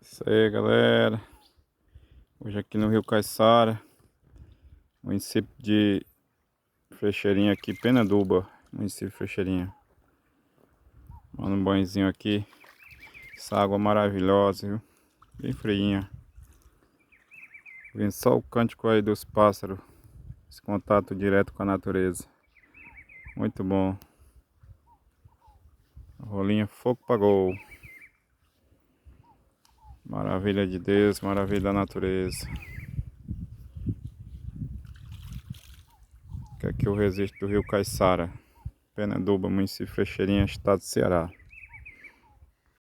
Isso aí, galera. Hoje aqui no Rio Caiçara, município de Frecheirinha aqui, Penaduba, município de Frecheirinha. Mano, um banhozinho aqui. Essa água maravilhosa, viu? Bem friinha. Vem só o cântico aí dos pássaros. Esse contato direto com a natureza. Muito bom. Rolinha fogo pra gol. Maravilha de Deus, maravilha da natureza. Que aqui eu resisto do Rio Caiçara, Penaduba, município de Frecheirinha, estado do Ceará.